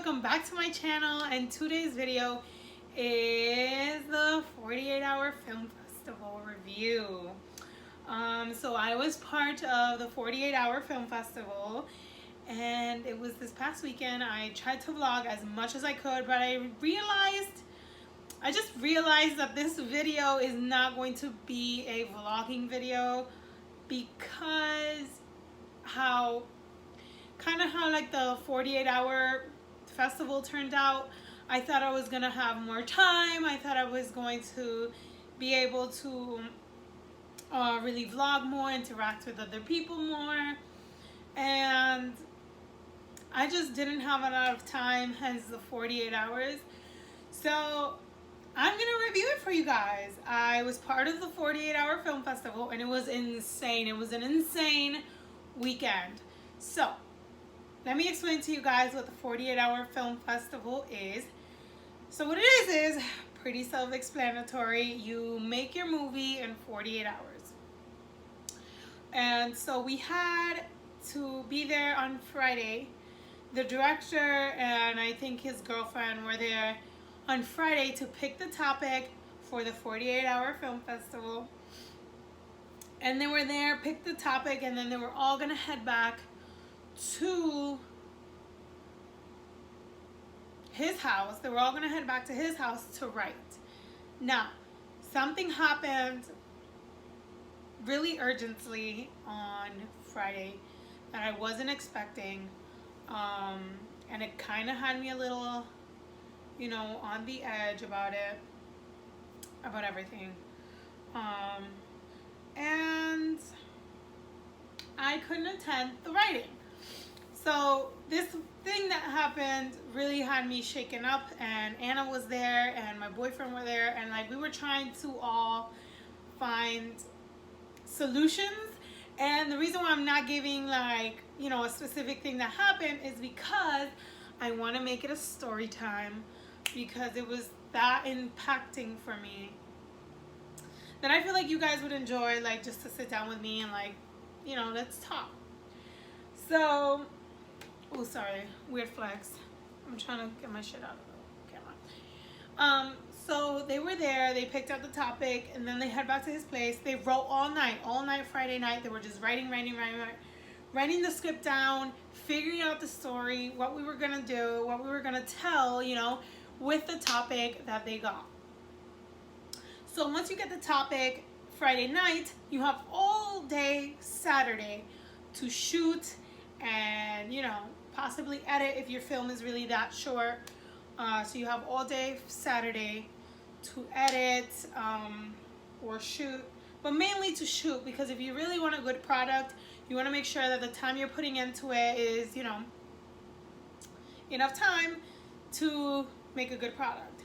welcome back to my channel, and today's video is the 48-hour film festival review. So I was part of the 48-hour film festival, and it was this past weekend. I tried to vlog as much as I could, but I just realized that this video is not going to be a vlogging video because how like the 48-hour festival turned out. I thought I was gonna have more time. I thought I was going to be able to really vlog more, interact with other people more, and I just didn't have a lot of time, hence the 48 hours. So I'm gonna review it for you guys. I was part of the 48-hour film festival, and it was insane. It was an insane weekend. So let me explain to you guys what the 48-hour film festival is. So what it is pretty self-explanatory. You make your movie in 48 hours. And so we had to be there on Friday. The director and I think his girlfriend were there on Friday to pick the topic for the 48-hour film festival. And they were there, picked the topic, and then they were all gonna head back to his house. They were all gonna head back to his house to write. Now, something happened really urgently on Friday that I wasn't expecting, and it kind of had me a little, on the edge about it, about everything, and I couldn't attend the writing. So this thing that happened really had me shaken up, and Anna was there and my boyfriend were there, and like we were trying to all find solutions. And the reason why I'm not giving a specific thing that happened is because I want to make it a story time, because it was that impacting for me that I feel like you guys would enjoy, like just to sit down with me and let's talk. So, oh sorry, weird flex. I'm trying to get my shit out of the camera. So they were there, they picked out the topic, and then they head back to his place. They wrote all night Friday night. They were just writing the script down, figuring out the story, what we were gonna do, what we were gonna tell, with the topic that they got. So once you get the topic Friday night, you have all day Saturday to shoot and, possibly edit if your film is really that short. So you have all day Saturday to edit or shoot, but mainly to shoot, because if you really want a good product, you want to make sure that the time you're putting into it is, enough time to make a good product.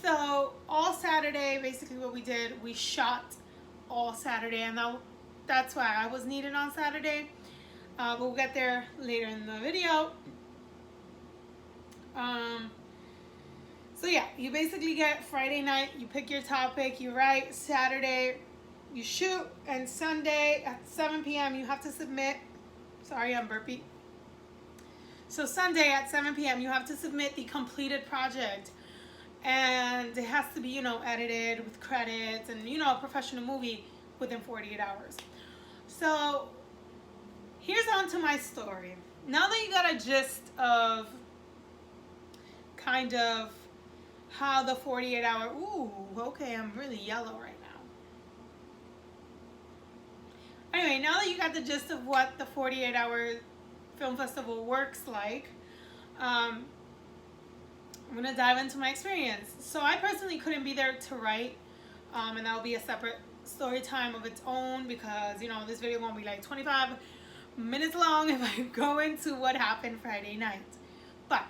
So all Saturday, basically what we did, we shot all Saturday, and that's why I was needed on Saturday. We'll get there later in the video. So yeah, you basically get Friday night, you pick your topic, you write, Saturday you shoot, and Sunday at 7 p.m. you have to submit, sorry I'm burpy. So Sunday at 7 p.m. you have to submit the completed project, and it has to be, edited with credits and, a professional movie within 48 hours. So here's on to my story. Now that you got a gist of kind of how the 48-hour, ooh, okay, I'm really yellow right now. Anyway, now that you got the gist of what the 48-hour film festival works like, I'm gonna dive into my experience. So I personally couldn't be there to write, and that'll be a separate story time of its own, because this video won't be like 25 minutes long if I go into what happened Friday night. But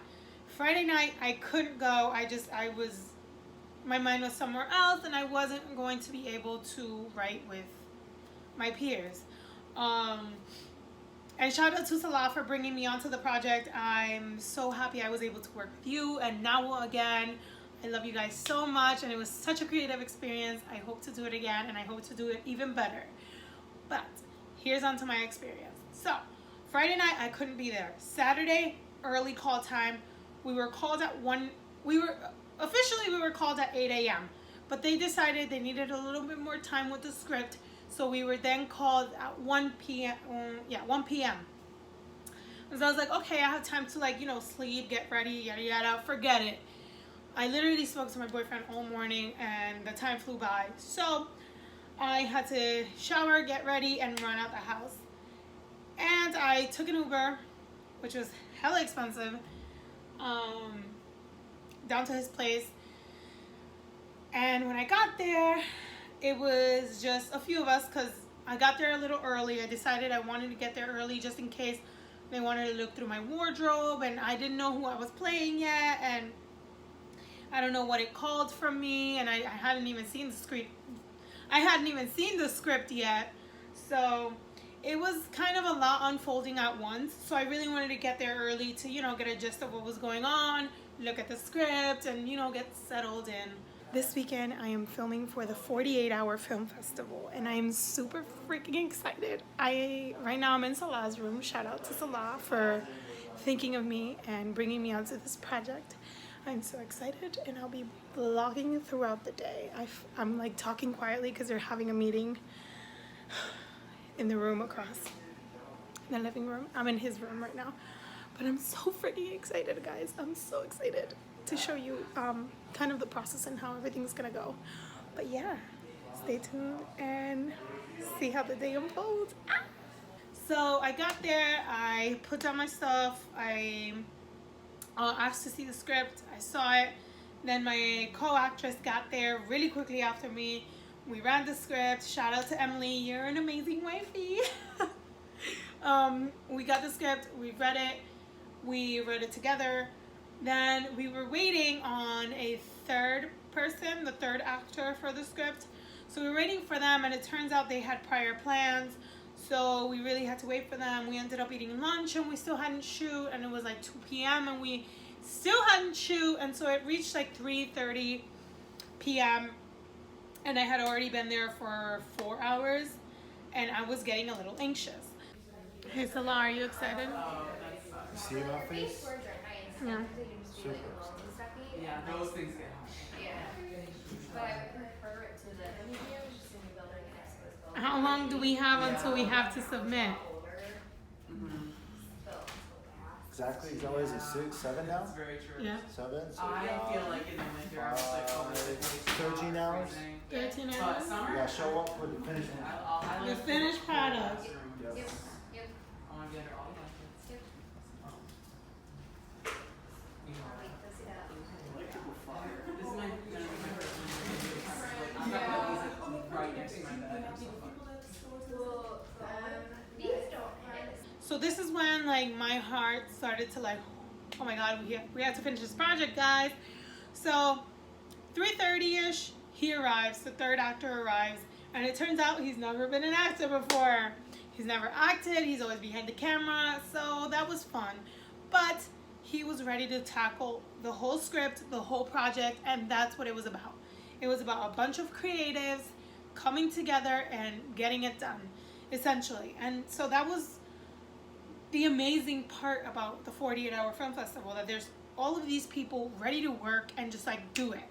Friday night I couldn't go. My mind was somewhere else, and I wasn't going to be able to write with my peers. And shout out to Salah for bringing me onto the project. I'm so happy I was able to work with you and Nawa again. I love you guys so much, and it was such a creative experience. I hope to do it again, and I hope to do it even better. But here's on to my experience. So Friday night I couldn't be there. Saturday early call time We were called at 1, we were called at 8 a.m. But they decided they needed a little bit more time with the script. So we were then called at 1 p.m. 1 p.m. So I was like, okay, I have time to, like, you know, sleep, get ready, yada yada, forget it. I literally spoke to my boyfriend all morning and the time flew by. So I had to shower, get ready, and run out the house. And I took an Uber, which was hella expensive, down to his place. And when I got there, it was just a few of us because I got there a little early. I decided I wanted to get there early just in case they wanted to look through my wardrobe, and I didn't know who I was playing yet, and I don't know what it called from me, and I hadn't even seen the script. I hadn't even seen the script yet, so it was kind of a lot unfolding at once. So I really wanted to get there early to, you know, get a gist of what was going on, look at the script, and, you know, get settled in. This weekend, I am filming for the 48-hour film festival, and I am super freaking excited. Right now I'm in Salah's room. Shout out to Salah for thinking of me and bringing me onto this project. I'm so excited, and I'll be vlogging throughout the day. I'm like talking quietly because they're having a meeting in the room across, in the living room. I'm in his room right now, but I'm so freaking excited, guys. I'm so excited to show you kind of the process and how everything's gonna go. But yeah, stay tuned and see how the day unfolds. So I got there, I put down my stuff, I asked to see the script, I saw it. Then my co-actress got there really quickly after me. We ran the script. Shout out to Emily, you're an amazing wifey. We got the script, we read it together. Then we were waiting on a third person, the third actor for the script. So we were waiting for them, and it turns out they had prior plans. So we really had to wait for them. We ended up eating lunch, and we still hadn't shoot, and it was like 2 p.m. and we still hadn't shoot. And so it reached like 3:30 p.m. and I had already been there for 4 hours, and I was getting a little anxious. Hey, Salah, are you excited? See my face? Yeah. Super. Yeah, those things get hot. Yeah. But I would prefer it to the museum, just in the building next to this building. How long do we have until we have to submit? Exactly. Is that what is it? 6, 7 now? That's very true. Yeah. 7. So I feel like in the winter, I'm just like, oh, this is 13 hours? 13 But hours? summer, Yeah. Show up with the finished one. I The like finished product. Yes. Yep. I want to be under all the blankets. Yep. You know, I'll wait to see that. this is my first one. I've got these like right next to my bed. I'm so fucked. Well, these don't hit. So this is when, like, my heart started to, like, oh my god, we have to finish this project, guys. So 3:30ish, he arrives, the third actor arrives, and it turns out he's never been an actor before. He's never acted, he's always behind the camera, so that was fun. But he was ready to tackle the whole script, the whole project, and that's what it was about. It was about a bunch of creatives coming together and getting it done, essentially. And so that was the amazing part about the 48-hour film festival, that there's all of these people ready to work and just like do it.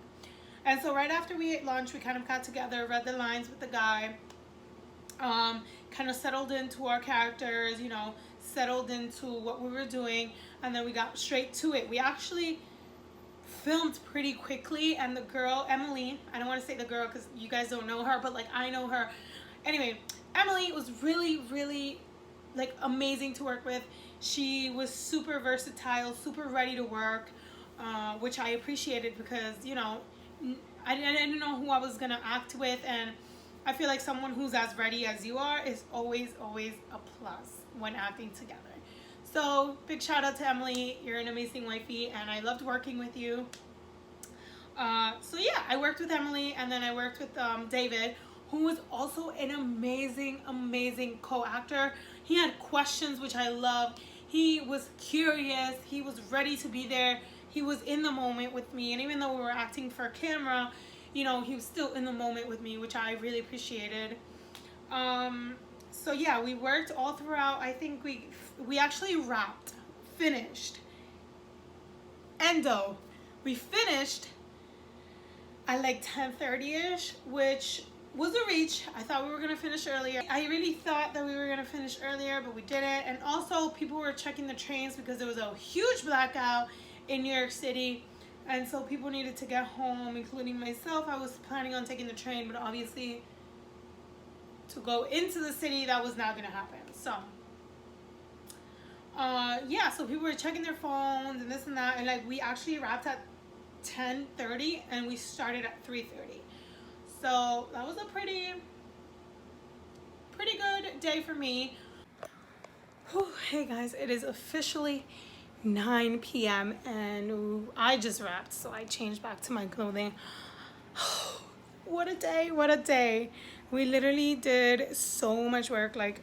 And so right after we ate lunch, we kind of got together, read the lines with the guy, kind of settled into our characters, you know, settled into what we were doing, and then we got straight to it. We actually filmed pretty quickly, and the girl, Emily, I don't want to say the girl because you guys don't know her, but like I know her. Anyway, Emily was really, really like amazing to work with. She was super versatile, super ready to work, which I appreciated because, you know, I didn't know who I was gonna act with, and I feel like someone who's as ready as you are is always a plus when acting together. So big shout out to Emily, you're an amazing wifey, and I loved working with you. So yeah, I worked with Emily, and then I worked with David, who was also an amazing co-actor. He had questions, which I loved. He was curious. He was ready to be there. He was in the moment with me. And even though we were acting for camera, you know, he was still in the moment with me, which I really appreciated. So yeah, we worked all throughout. I think we actually finished endo. We finished at like 10:30ish, which was a reach. I thought we were gonna finish earlier. I really thought that we were gonna finish earlier, but we didn't. And also people were checking the trains because there was a huge blackout in New York City. And so people needed to get home, including myself. I was planning on taking the train, but obviously to go into the city, that was not gonna happen. So yeah, so people were checking their phones and this and that. And like we actually wrapped at 10:30 and we started at 3:30. So that was a pretty good day for me. Whew, hey guys, it is officially 9 p.m. and I just wrapped, so I changed back to my clothing. What a day, what a day. We literally did so much work. Like,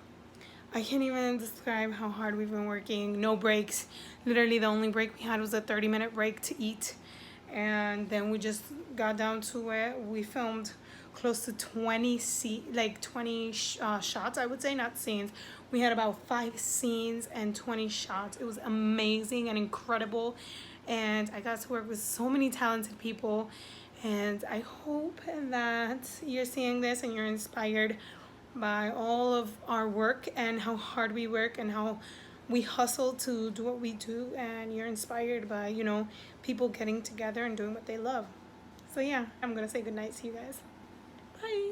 I can't even describe how hard we've been working. No breaks. Literally the only break we had was a 30-minute break to eat. And then we just got down to it. We filmed close to 20 shots, I would say, not scenes. We had about 5 scenes and 20 shots. It was amazing and incredible. And I got to work with so many talented people. And I hope that you're seeing this and you're inspired by all of our work and how hard we work and how we hustle to do what we do, and you're inspired by, you know, people getting together and doing what they love. So yeah, I'm gonna say goodnight to you guys. Bye.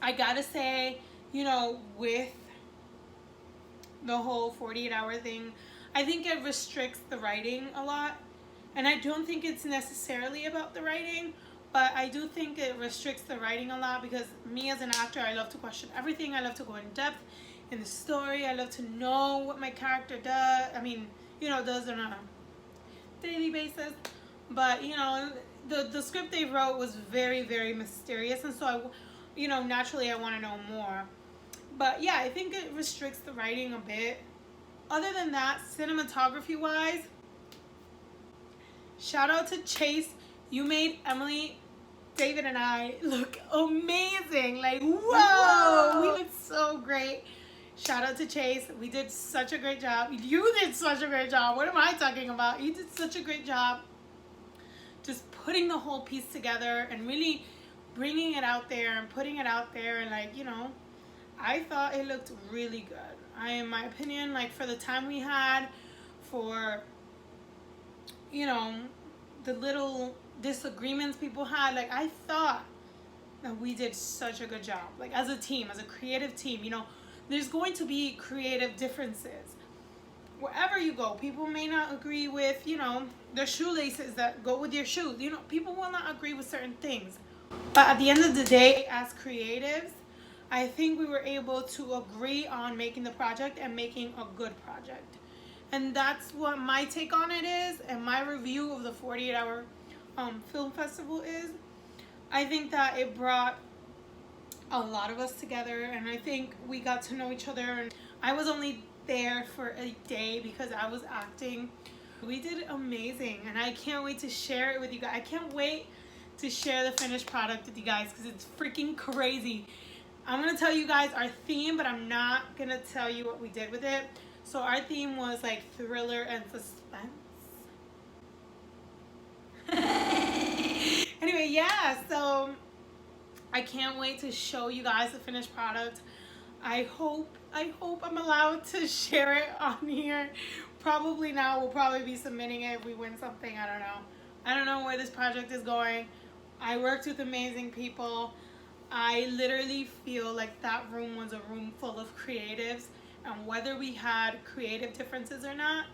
I gotta say, you know, with the whole 48-hour thing, I think it restricts the writing a lot. And I don't think it's necessarily about the writing, but I do think it restricts the writing a lot because me as an actor, I love to question everything. I love to go in depth in the story. I love to know what my character does. I mean, you know, does on a daily basis. But, you know, the script they wrote was very, very mysterious. And so, you know, naturally I want to know more. But yeah, I think it restricts the writing a bit. Other than that, cinematography-wise, shout out to Chase. You made Emily, David, and I look amazing. Like, whoa, we looked so great. Shout out to Chase. We did such a great job. You did such a great job. What am I talking about? You did such a great job just putting the whole piece together and really bringing it out there and putting it out there. And like, you know, I thought it looked really good. In my opinion, like for the time we had, for, you know, the little disagreements people had, like I thought that we did such a good job. Like as a team, as a creative team, you know, there's going to be creative differences. Wherever you go, people may not agree with, you know, the shoelaces that go with your shoes. You know, people will not agree with certain things. But at the end of the day, as creatives, I think we were able to agree on making the project and making a good project. And that's what my take on it is, and my review of the 48-hour film festival is. I think that it brought a lot of us together, and I think we got to know each other. And I was only there for a day because I was acting. We did amazing, and I can't wait to share it with you guys. I can't wait to share the finished product with you guys because it's freaking crazy. I'm gonna tell you guys our theme, but I'm not gonna tell you what we did with it. So our theme was like thriller and suspense. Anyway, yeah, so I can't wait to show you guys the finished product. I hope I'm allowed to share it on here. Probably not. We'll probably be submitting it if we win something. I don't know. I don't know where this project is going. I worked with amazing people. I literally feel like that room was a room full of creatives, and whether we had creative differences or not,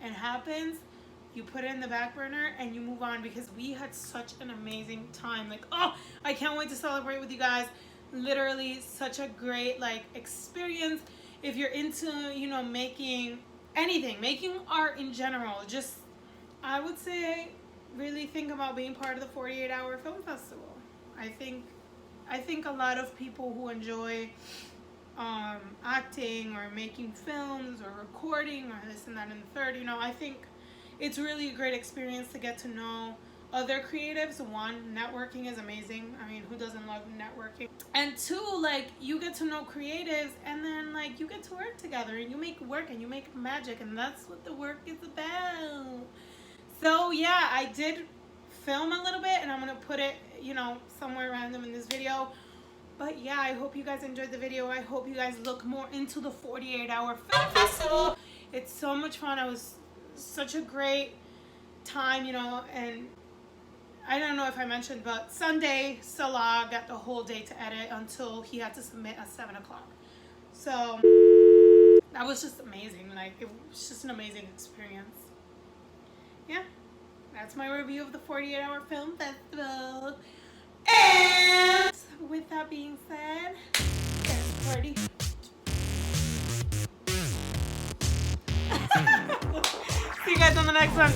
it happens. You put it in the back burner and you move on because we had such an amazing time. Like, oh, I can't wait to celebrate with you guys. Literally such a great like experience. If you're into, you know, making anything, making art in general, just, I would say, really think about being part of the 48-hour film festival. I think a lot of people who enjoy acting or making films or recording or this and that and the third, you know, I think it's really a great experience to get to know other creatives. One, networking is amazing. I mean, who doesn't love networking? And two, like, you get to know creatives, and then like you get to work together, and you make work, and you make magic, and that's what the work is about. So yeah, I did film a little bit, and I'm gonna put it, you know, somewhere random in this video. But yeah, I hope you guys enjoyed the video. I hope you guys look more into the 48-hour film festival. It's so much fun. It was such a great time, you know, and I don't know if I mentioned, but Sunday, Salah got the whole day to edit until he had to submit at 7 o'clock. So that was just amazing. Like, it was just an amazing experience. Yeah, that's my review of the 48-hour film festival. And with that being said, dance party. See you guys on the next one.